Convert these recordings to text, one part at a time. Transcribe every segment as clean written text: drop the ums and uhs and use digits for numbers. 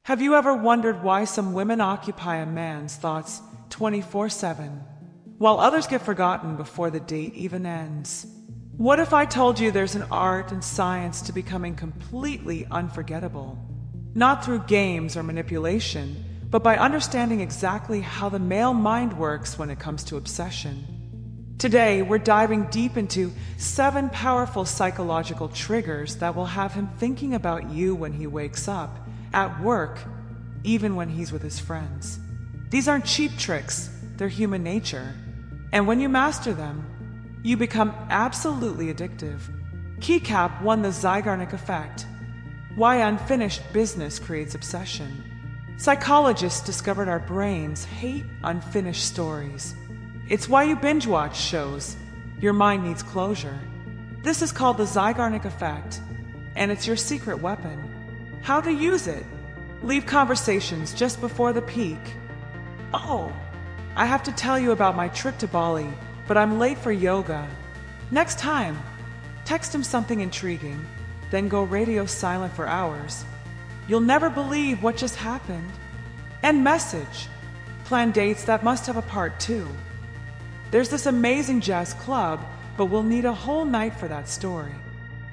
Have you ever wondered why some women occupy a man's thoughts 24/7, while others get forgotten before the date even ends? What if I told you there's an art and science to becoming completely unforgettable? Not through games or manipulation, but by understanding exactly how the male mind works when it comes to obsession. Today, we're diving deep into 7 powerful psychological triggers that will have him thinking about you when he wakes up, at work, even when he's with his friends. These aren't cheap tricks, they're human nature. And when you master them, you become absolutely addictive. Keycap won the Zeigarnik Effect. Why unfinished business creates obsession. Psychologists discovered our brains hate unfinished stories. It's why you binge watch shows. Your mind needs closure. This is called the Zeigarnik Effect, and it's your secret weapon. How to use it? Leave conversations just before the peak. Oh, I have to tell you about my trip to Bali, but I'm late for yoga. Next time, text him something intriguing, then go radio silent for hours. You'll never believe what just happened. End message. Plan dates that must have a part 2. There's this amazing jazz club, but we'll need a whole night for that story.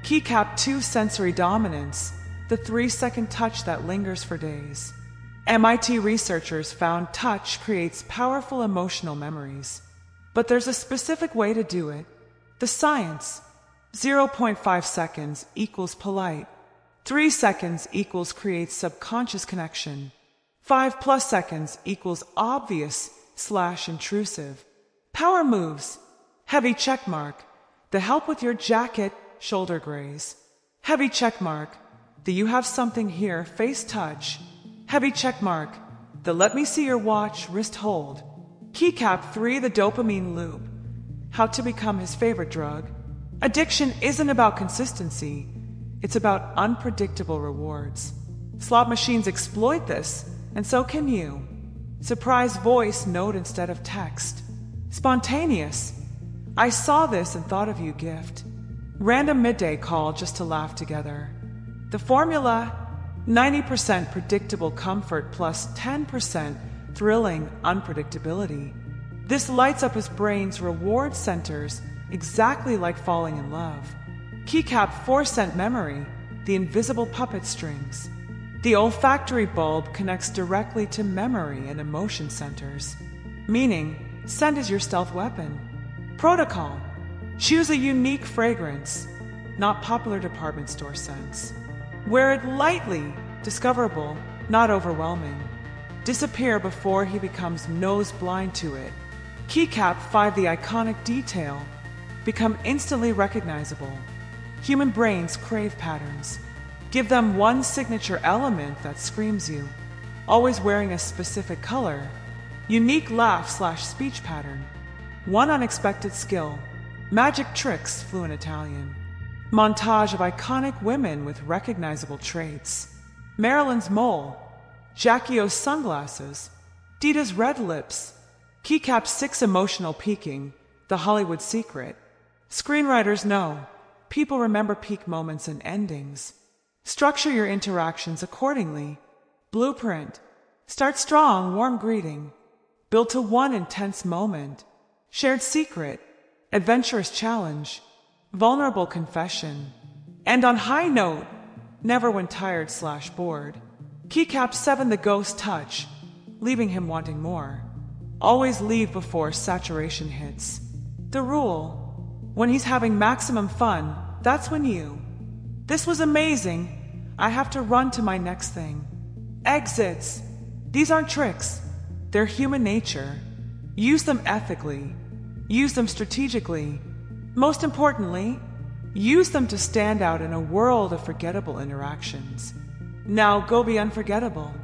Keycap 2 sensory dominance, the 3-second touch that lingers for days. MIT researchers found touch creates powerful emotional memories. But there's a specific way to do it. The science. 0.5 seconds equals polite. 3 seconds equals creates subconscious connection. 5+ seconds equals obvious/intrusive. Power moves. Heavy checkmark. The help with your jacket, shoulder graze. Heavy checkmark. The you have something here, face touch. Heavy checkmark. The let me see your watch, wrist hold. Keycap 3, the dopamine loop. How to become his favorite drug. Addiction isn't about consistency. It's about unpredictable rewards. Slot machines exploit this, and so can you. Surprise voice note instead of text. Spontaneous. I saw this and thought of you gift. Random midday call just to laugh together. The formula: 90% predictable comfort plus 10% thrilling unpredictability. This lights up his brain's reward centers exactly like falling in love. Keycap 4-scent memory, the invisible puppet strings. The olfactory bulb connects directly to memory and emotion centers. Meaning, scent is your stealth weapon. Protocol: choose a unique fragrance, not popular department store scents. Wear it lightly, discoverable, not overwhelming. Disappear before he becomes nose blind to it. Keycap 5, the iconic detail. Become instantly recognizable. Human brains crave patterns. Give them one signature element that screams you. Always wearing a specific color. Unique laugh/speech pattern. One unexpected skill. Magic tricks, fluent Italian. Montage of iconic women with recognizable traits. Marilyn's mole. Jackie O's sunglasses. Dita's red lips. Keycap 6, emotional peaking, the Hollywood secret. Screenwriters know. People remember peak moments and endings. Structure your interactions accordingly. Blueprint. Start strong, warm greeting. Build to one intense moment. Shared secret. Adventurous challenge. Vulnerable confession. End on high note. Never when tired/bored. Keycap 7, the ghost touch. Leaving him wanting more. Always leave before saturation hits. The rule: when he's having maximum fun, that's when you. This was amazing. I have to run to my next thing. Exits. These aren't tricks. They're human nature. Use them ethically. Use them strategically. Most importantly, use them to stand out in a world of forgettable interactions. Now go be unforgettable.